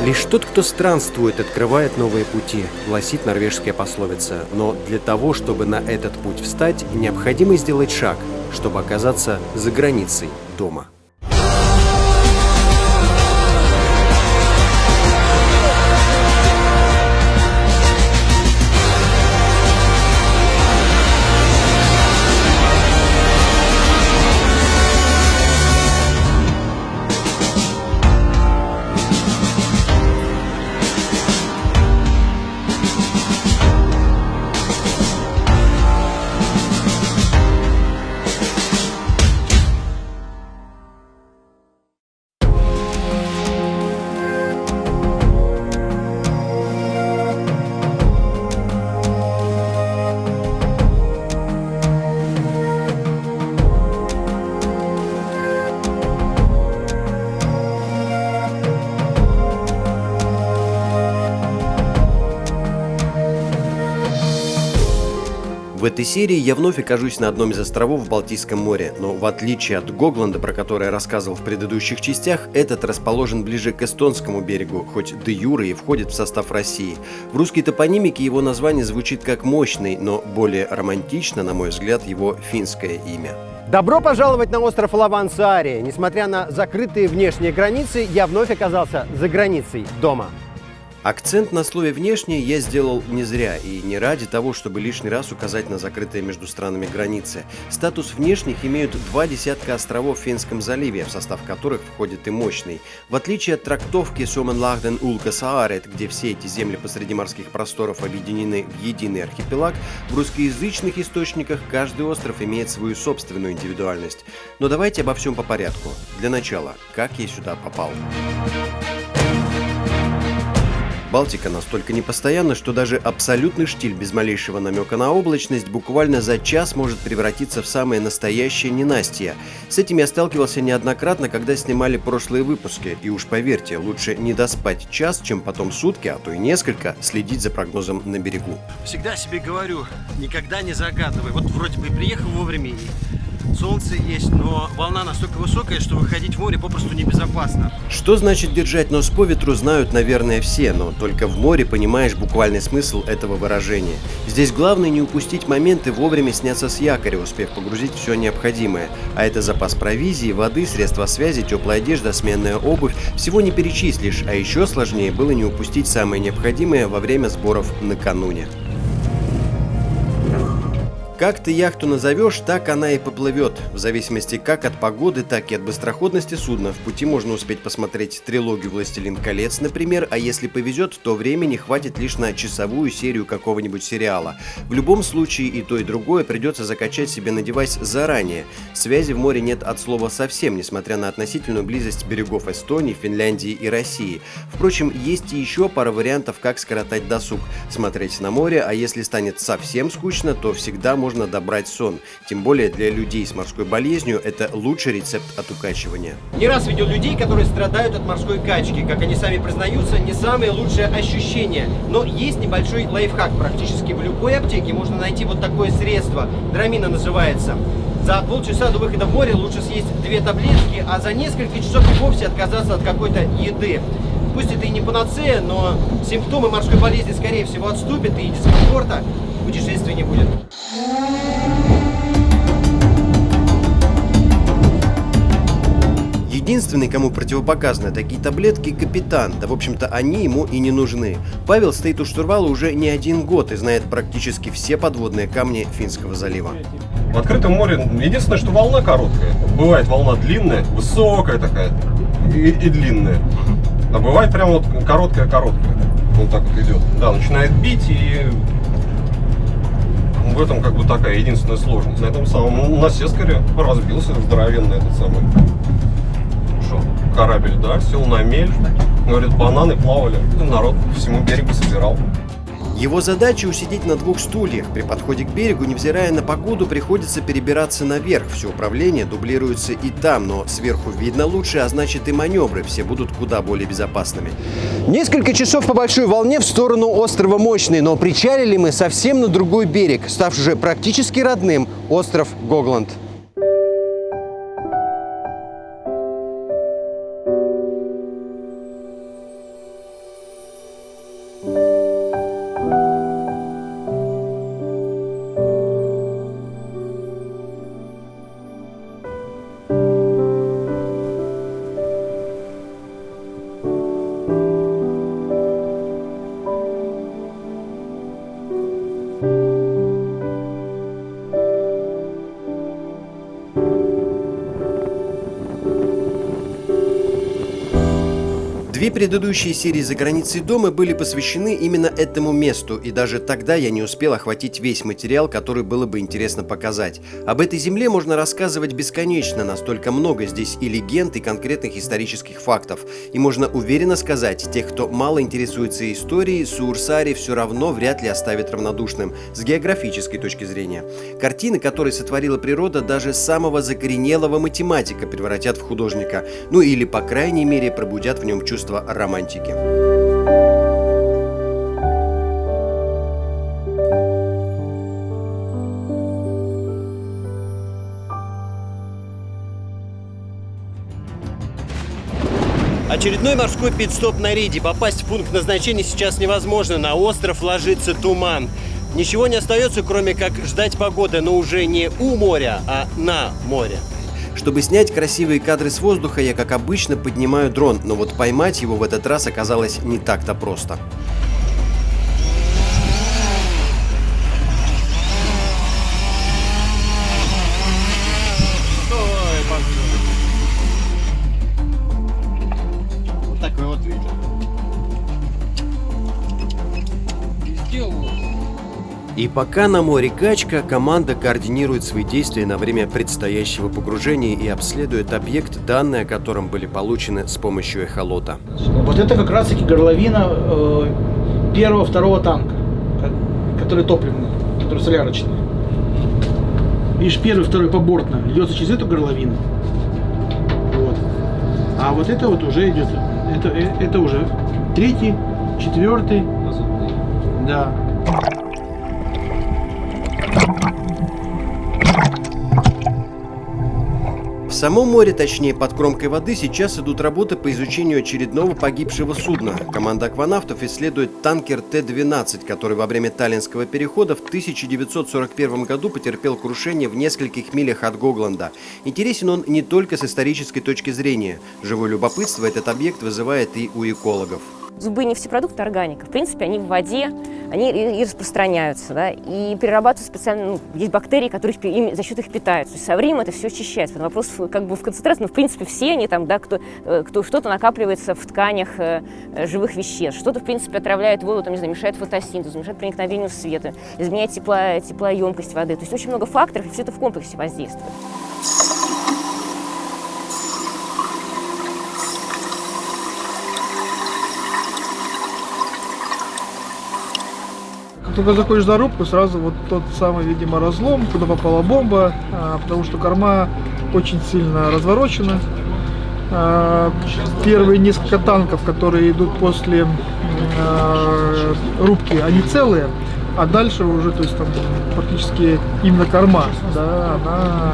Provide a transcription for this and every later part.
«Лишь тот, кто странствует, открывает новые пути», гласит норвежская пословица. Но для того, чтобы на этот путь встать, необходимо сделать шаг, чтобы оказаться за границей дома. В этой серии я вновь окажусь на одном из островов в Балтийском море, но в отличие от Гогланда, про который я рассказывал в предыдущих частях, этот расположен ближе к эстонскому берегу, хоть де юре и входит в состав России. В русской топонимике его название звучит как «мощный», но более романтично, на мой взгляд, его финское имя. Добро пожаловать на остров Лаван-Сааре. Несмотря на закрытые внешние границы, я вновь оказался за границей дома. Акцент на слове «внешне» я сделал не зря и не ради того, чтобы лишний раз указать на закрытые между странами границы. Статус внешних имеют 2 десятка островов в Финском заливе, в состав которых входит и Мощный. В отличие от трактовки «Suomenlahden Ulkosaarет», где все эти земли посреди морских просторов объединены в единый архипелаг, в русскоязычных источниках каждый остров имеет свою собственную индивидуальность. Но давайте обо всем по порядку. Для начала, как я сюда попал? Балтика настолько непостоянна, что даже абсолютный штиль без малейшего намека на облачность буквально за час может превратиться в самое настоящее ненастье. С этим я сталкивался неоднократно, когда снимали прошлые выпуски. И уж поверьте, лучше не доспать час, чем потом сутки, а то и несколько, следить за прогнозом на берегу. Всегда себе говорю, никогда не загадывай. Вот вроде бы приехал вовремя, и солнце есть, но волна настолько высокая, что выходить в море попросту небезопасно. Что значит держать нос по ветру, знают, наверное, все, но только в море понимаешь буквальный смысл этого выражения. Здесь главное не упустить момент и вовремя сняться с якоря, успев погрузить все необходимое. А это запас провизии, воды, средства связи, теплая одежда, сменная обувь. Всего не перечислишь, а еще сложнее было не упустить самое необходимое во время сборов накануне. Как ты яхту назовешь, так она и поплывет. В зависимости как от погоды, так и от быстроходности судна. В пути можно успеть посмотреть трилогию «Властелин колец», например, а если повезет, то времени хватит лишь на часовую серию какого-нибудь сериала. В любом случае и то, и другое придется закачать себе на девайс заранее. Связи в море нет от слова совсем, несмотря на относительную близость берегов Эстонии, Финляндии и России. Впрочем, есть и еще пара вариантов, как скоротать досуг. Смотреть на море, а если станет совсем скучно, то всегда можно добрать сон. Тем более для людей с морской болезнью это лучший рецепт от укачивания. Не раз видел людей, которые страдают от морской качки. Как они сами признаются, не самое лучшее ощущение. Но есть небольшой лайфхак. Практически в любой аптеке можно найти вот такое средство. Драмина называется. За полчаса до выхода в море лучше съесть 2 таблетки, а за несколько часов и вовсе отказаться от какой-то еды. Пусть это и не панацея, но симптомы морской болезни скорее всего отступят, и дискомфорта в путешествии не будет. Единственный, кому противопоказаны такие таблетки, капитан. Да, в общем-то, они ему и не нужны. Павел стоит у штурвала уже не 1 год и знает практически все подводные камни Финского залива. В открытом море единственное, что волна короткая. Бывает волна длинная, высокая такая и длинная. А бывает прям вот короткая-короткая. Вот так вот идет. Да, начинает бить, и в этом как бы такая единственная сложность. На этом самом на Сескаре разбился здоровенный этот самый корабль, да, сел на мель. Говорит, бананы плавали. Народ по всему берегу собирал. Его задача усидеть на 2 стульях. При подходе к берегу, невзирая на погоду, приходится перебираться наверх. Все управление дублируется и там, но сверху видно лучше, а значит и маневры все будут куда более безопасными. Несколько часов по большой волне в сторону острова Мощный, но причалили мы совсем на другой берег, ставший уже практически родным – остров Гогланд. Две предыдущие серии «За границей дома» были посвящены именно этому месту, и даже тогда я не успел охватить весь материал, который было бы интересно показать. Об этой земле можно рассказывать бесконечно, настолько много здесь и легенд, и конкретных исторических фактов. И можно уверенно сказать, тех, кто мало интересуется историей, Суурсааре все равно вряд ли оставит равнодушным с географической точки зрения. Картины, которые сотворила природа, даже самого закоренелого математика превратят в художника, ну или, по крайней мере, пробудят в нем чувство романтики. Очередной морской пит-стоп на Риде. Попасть в пункт назначения сейчас невозможно. На остров ложится туман. Ничего не остается, кроме как ждать погоды, но уже не у моря, а на море. Чтобы снять красивые кадры с воздуха, я, как обычно, поднимаю дрон, но вот поймать его в этот раз оказалось не так-то просто. Вот такой вот вид. И пока на море качка, команда координирует свои действия на время предстоящего погружения и обследует объект, данные о котором были получены с помощью эхолота. Вот это как раз-таки горловина первого-второго танка, который топливный, который солярочный. Видишь, первый, второй побортно льется через эту горловину. Вот. А вот это вот уже идет, это уже третий, четвертый. Да. В самом море, точнее под кромкой воды, сейчас идут работы по изучению очередного погибшего судна. Команда акванавтов исследует танкер Т-12, который во время Таллинского перехода в 1941 году потерпел крушение в нескольких милях от Гогланда. Интересен он не только с исторической точки зрения. Живое любопытство этот объект вызывает и у экологов. Зубы нефтепродукты, органика, в принципе, они в воде, они и распространяются, да, и перерабатываются специально, есть бактерии, которые за счет их питаются. То есть со временем это все очищается. Вопрос как бы в концентрации, но в принципе все они там, да, кто что-то накапливается в тканях живых веществ, что-то в принципе отравляет воду, там, не знаю, мешает фотосинтезу, мешает проникновению света, изменяет теплоемкость воды. То есть очень много факторов, и все это в комплексе воздействует. Как только заходишь за рубку, сразу вот тот самый, видимо, разлом, куда попала бомба, потому что корма очень сильно разворочена. Первые несколько танков, которые идут после рубки, они целые, а дальше уже, то есть там практически именно корма, да, она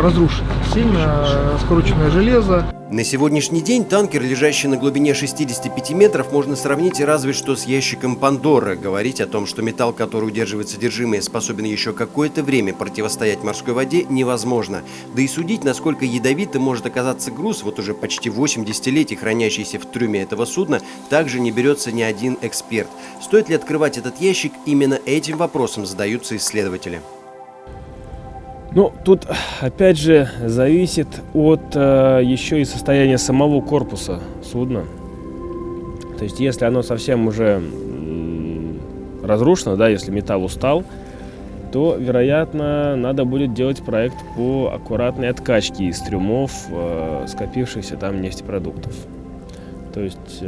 разрушена. Сильно скрученное железо. На сегодняшний день танкер, лежащий на глубине 65 метров, можно сравнить разве что с ящиком Пандоры. Говорить о том, что металл, который удерживает содержимое, способен еще какое-то время противостоять морской воде, невозможно. Да и судить, насколько ядовитым может оказаться груз, вот уже почти 8 десятилетий хранящийся в трюме этого судна, также не берется ни один эксперт. Стоит ли открывать этот ящик, именно этим вопросом задаются исследователи. Ну, тут, опять же, зависит от еще и состояния самого корпуса судна. То есть, если оно совсем уже разрушено, да, если металл устал, то, вероятно, надо будет делать проект по аккуратной откачке из трюмов скопившихся там нефтепродуктов. То есть,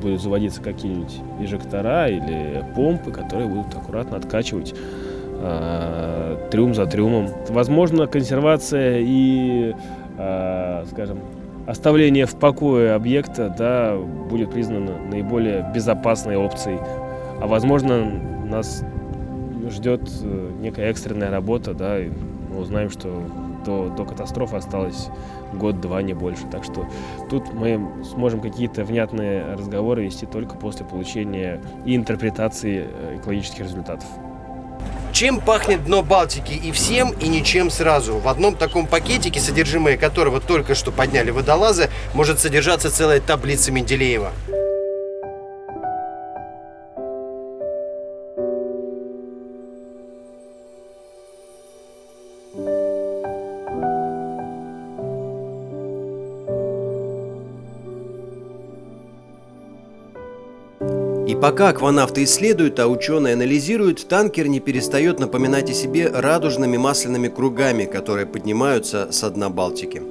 будут заводиться какие-нибудь инжектора или помпы, которые будут аккуратно откачивать трюм за трюмом. Возможно, консервация и, скажем, оставление в покое объекта, да, будет признано наиболее безопасной опцией. А возможно, нас ждет некая экстренная работа, да, и мы узнаем, что до катастрофы осталось год-два, не больше. Так что тут мы сможем какие-то внятные разговоры вести только после получения и интерпретации экологических результатов. Чем пахнет дно Балтики? И всем, и ничем сразу. В одном таком пакетике, содержимое которого только что подняли водолазы, может содержаться целая таблица Менделеева. И пока акванавты исследуют, а ученые анализируют, танкер не перестает напоминать о себе радужными масляными кругами, которые поднимаются со дна Балтики.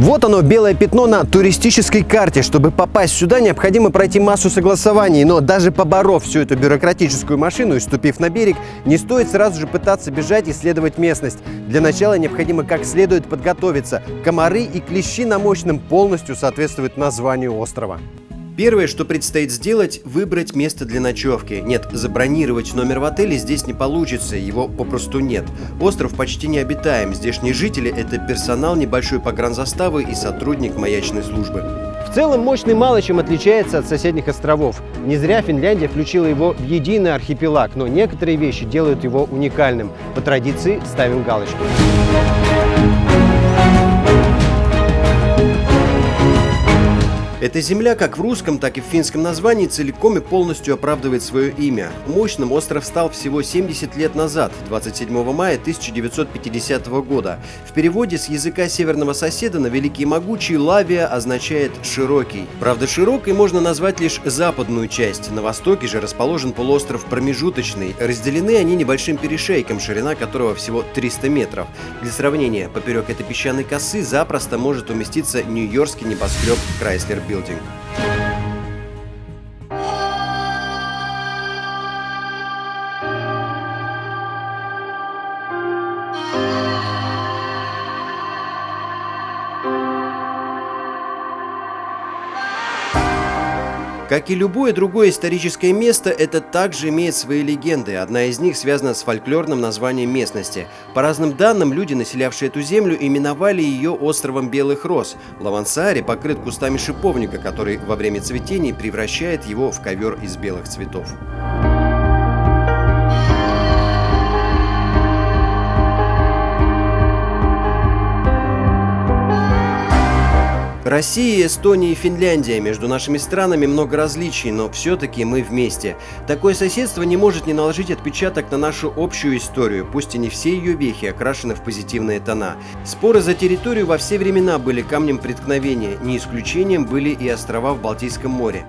Вот оно, белое пятно на туристической карте. Чтобы попасть сюда, необходимо пройти массу согласований. Но даже поборов всю эту бюрократическую машину и ступив на берег, не стоит сразу же пытаться бежать и исследовать местность. Для начала необходимо как следует подготовиться. Комары и клещи на Мощном полностью соответствуют названию острова. Первое, что предстоит сделать – выбрать место для ночевки. Нет, забронировать номер в отеле здесь не получится, его попросту нет. Остров почти необитаем, здешние жители – это персонал небольшой погранзаставы и сотрудник маячной службы. В целом Мощный мало чем отличается от соседних островов. Не зря Финляндия включила его в единый архипелаг, но некоторые вещи делают его уникальным. По традиции ставим галочки. Эта земля, как в русском, так и в финском названии, целиком и полностью оправдывает свое имя. Мощным остров стал всего 70 лет назад, 27 мая 1950 года. В переводе с языка северного соседа на великий и могучий Лавия означает «широкий». Правда, широкой можно назвать лишь западную часть. На востоке же расположен полуостров промежуточный. Разделены они небольшим перешейком, ширина которого всего 300 метров. Для сравнения, поперек этой песчаной косы запросто может уместиться нью-йоркский небоскреб Chrysler Building. Как и любое другое историческое место, это также имеет свои легенды. Одна из них связана с фольклорным названием местности. По разным данным, люди, населявшие эту землю, именовали ее островом Белых Роз. Лавансааре покрыт кустами шиповника, который во время цветения превращает его в ковер из белых цветов. Россия, Эстония и Финляндия. Между нашими странами много различий, но все-таки мы вместе. Такое соседство не может не наложить отпечаток на нашу общую историю, пусть и не все ее вехи окрашены в позитивные тона. Споры за территорию во все времена были камнем преткновения, не исключением были и острова в Балтийском море.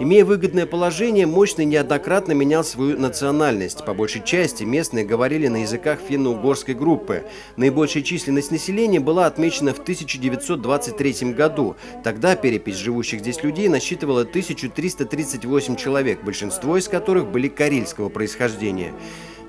Имея выгодное положение, Мощный неоднократно менял свою национальность. По большей части местные говорили на языках финно-угорской группы. Наибольшая численность населения была отмечена в 1923 году. Тогда перепись живущих здесь людей насчитывала 1338 человек, большинство из которых были карельского происхождения.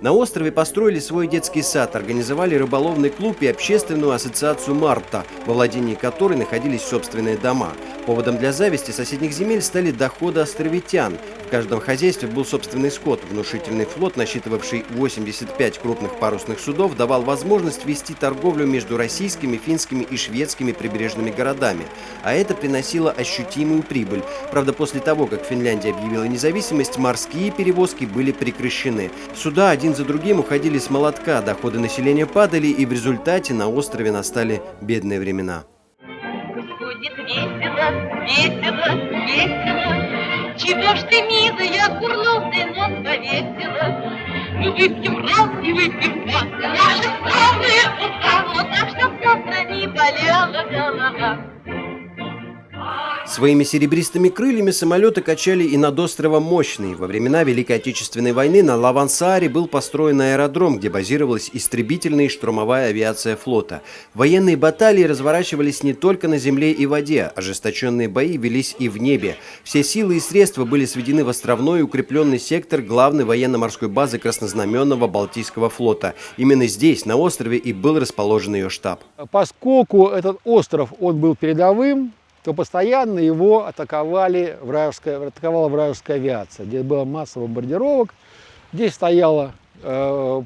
На острове построили свой детский сад, организовали рыболовный клуб и общественную ассоциацию «Марта», во владении которой находились собственные дома. Поводом для зависти соседних земель стали доходы островитян. В каждом хозяйстве был собственный скот. Внушительный флот, насчитывавший 85 крупных парусных судов, давал возможность вести торговлю между российскими, финскими и шведскими прибрежными городами. А это приносило ощутимую прибыль. Правда, после того, как Финляндия объявила независимость, морские перевозки были прекращены. Суда один за другим уходили с молотка, доходы населения падали, и в результате на острове настали бедные времена. Будет весело, весело, весело. Чего ж ты, милая, курносый нос повесила? Мы выпьем раз и выпьем два. Наши славные уста, вот так, чтоб завтра не болела голова. Своими серебристыми крыльями самолеты качали и над островом Мощный. Во времена Великой Отечественной войны на Лавансааре был построен аэродром, где базировалась истребительная и штурмовая авиация флота. Военные баталии разворачивались не только на земле и воде, ожесточенные бои велись и в небе. Все силы и средства были сведены в островной и укрепленный сектор главной военно-морской базы Краснознаменного Балтийского флота. Именно здесь, на острове, и был расположен ее штаб. Поскольку этот остров, он был передовым, то постоянно его атаковала вражеская авиация. Здесь была масса бомбардировок, здесь стояли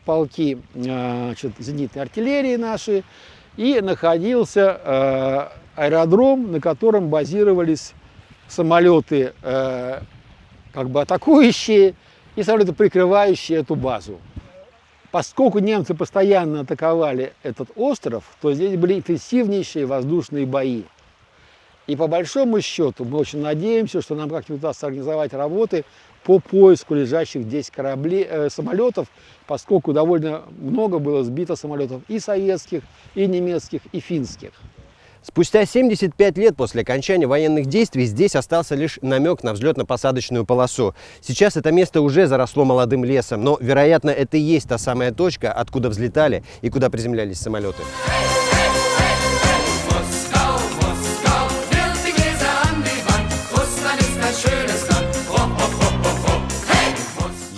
полки зенитной артиллерии наши, и находился аэродром, на котором базировались самолеты атакующие и самолеты, прикрывающие эту базу. Поскольку немцы постоянно атаковали этот остров, то здесь были интенсивнейшие воздушные бои. И по большому счету мы очень надеемся, что нам как-нибудь удастся организовать работы по поиску лежащих здесь самолетов, поскольку довольно много было сбито самолетов и советских, и немецких, и финских. Спустя 75 лет после окончания военных действий здесь остался лишь намек на взлетно-посадочную полосу. Сейчас это место уже заросло молодым лесом, но, вероятно, это и есть та самая точка, откуда взлетали и куда приземлялись самолеты.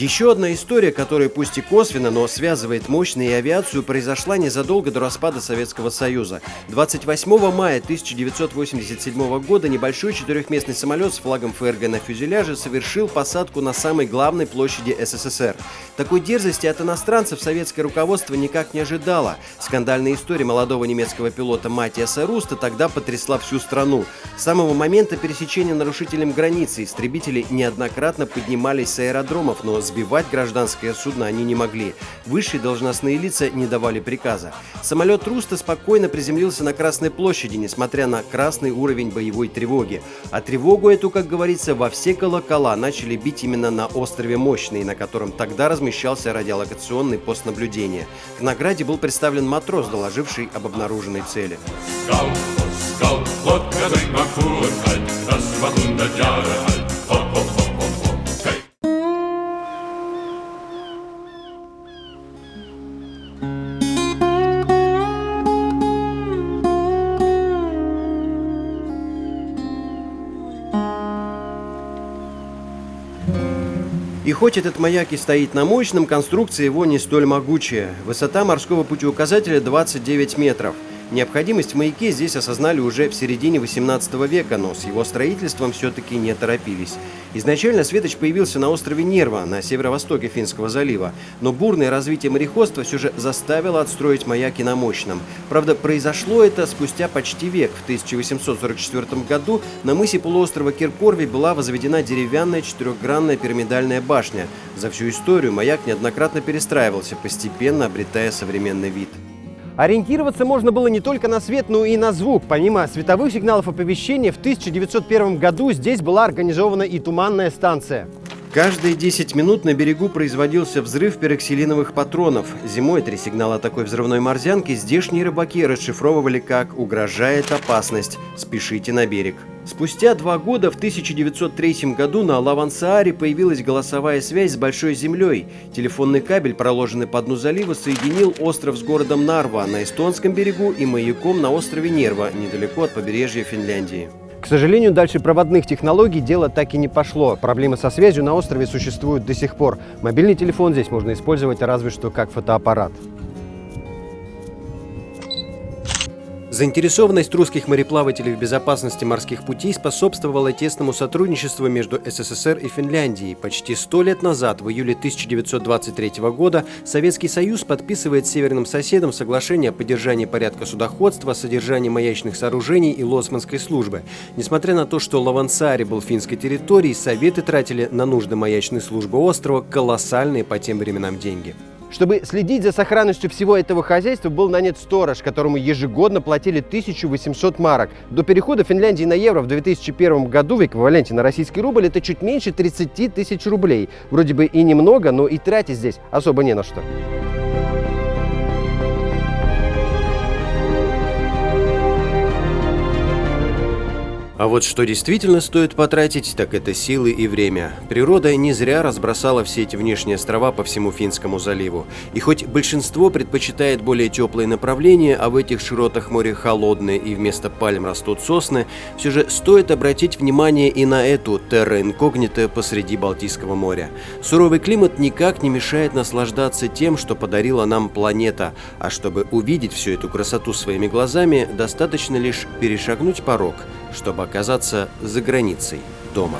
Еще одна история, которая пусть и косвенно, но связывает Мощный и авиацию, произошла незадолго до распада Советского Союза. 28 мая 1987 года небольшой четырехместный самолет с флагом ФРГ на фюзеляже совершил посадку на самой главной площади СССР. Такой дерзости от иностранцев советское руководство никак не ожидало. Скандальная история молодого немецкого пилота Матиаса Руста тогда потрясла всю страну. С самого момента пересечения нарушителем границы истребители неоднократно поднимались с аэродромов, но сбивать гражданское судно они не могли. Высшие должностные лица не давали приказа. Самолет Руста спокойно приземлился на Красной площади, несмотря на красный уровень боевой тревоги. А тревогу эту, как говорится, во все колокола начали бить именно на острове Мощный, на котором тогда размещался радиолокационный пост наблюдения. К награде был представлен матрос, доложивший об обнаруженной цели. И хоть этот маяк и стоит на Мощном, конструкция его не столь могучая. Высота морского путеуказателя 29 метров. Необходимость в маяке здесь осознали уже в середине 18 века, но с его строительством все-таки не торопились. Изначально светоч появился на острове Нерва, на северо-востоке Финского залива, но бурное развитие мореходства все же заставило отстроить маяки на Мощном. Правда, произошло это спустя почти век. В 1844 году на мысе полуострова Киркорви была возведена деревянная четырехгранная пирамидальная башня. За всю историю маяк неоднократно перестраивался, постепенно обретая современный вид. Ориентироваться можно было не только на свет, но и на звук. Помимо световых сигналов оповещения, в 1901 году здесь была организована и туманная станция. Каждые 10 минут на берегу производился взрыв пероксилиновых патронов. Зимой 3 сигнала такой взрывной морзянки здешние рыбаки расшифровывали как «Угрожает опасность. Спешите на берег». Спустя 2 года, в 1903 году, на Лавансааре появилась голосовая связь с Большой землей. Телефонный кабель, проложенный по дну залива, соединил остров с городом Нарва на эстонском берегу и маяком на острове Нерва, недалеко от побережья Финляндии. К сожалению, дальше проводных технологий дело так и не пошло. Проблемы со связью на острове существуют до сих пор. Мобильный телефон здесь можно использовать разве что как фотоаппарат. Заинтересованность русских мореплавателей в безопасности морских путей способствовала тесному сотрудничеству между СССР и Финляндией. Почти 100 лет назад, в июле 1923 года, Советский Союз подписывает с северным соседом соглашение о поддержании порядка судоходства, содержании маячных сооружений и лоцманской службы. Несмотря на то, что Лавансаари был финской территорией, Советы тратили на нужды маячной службы острова колоссальные по тем временам деньги. Чтобы следить за сохранностью всего этого хозяйства, был нанят сторож, которому ежегодно платили 1800 марок. До перехода Финляндии на евро в 2001 году в эквиваленте на российский рубль это чуть меньше 30 тысяч рублей. Вроде бы и немного, но и тратить здесь особо не на что. А вот что действительно стоит потратить, так это силы и время. Природа не зря разбросала все эти внешние острова по всему Финскому заливу. И хоть большинство предпочитает более теплые направления, а в этих широтах море холодное и вместо пальм растут сосны, все же стоит обратить внимание и на эту терра инкогнита посреди Балтийского моря. Суровый климат никак не мешает наслаждаться тем, что подарила нам планета. А чтобы увидеть всю эту красоту своими глазами, достаточно лишь перешагнуть порог, чтобы оказаться за границей дома.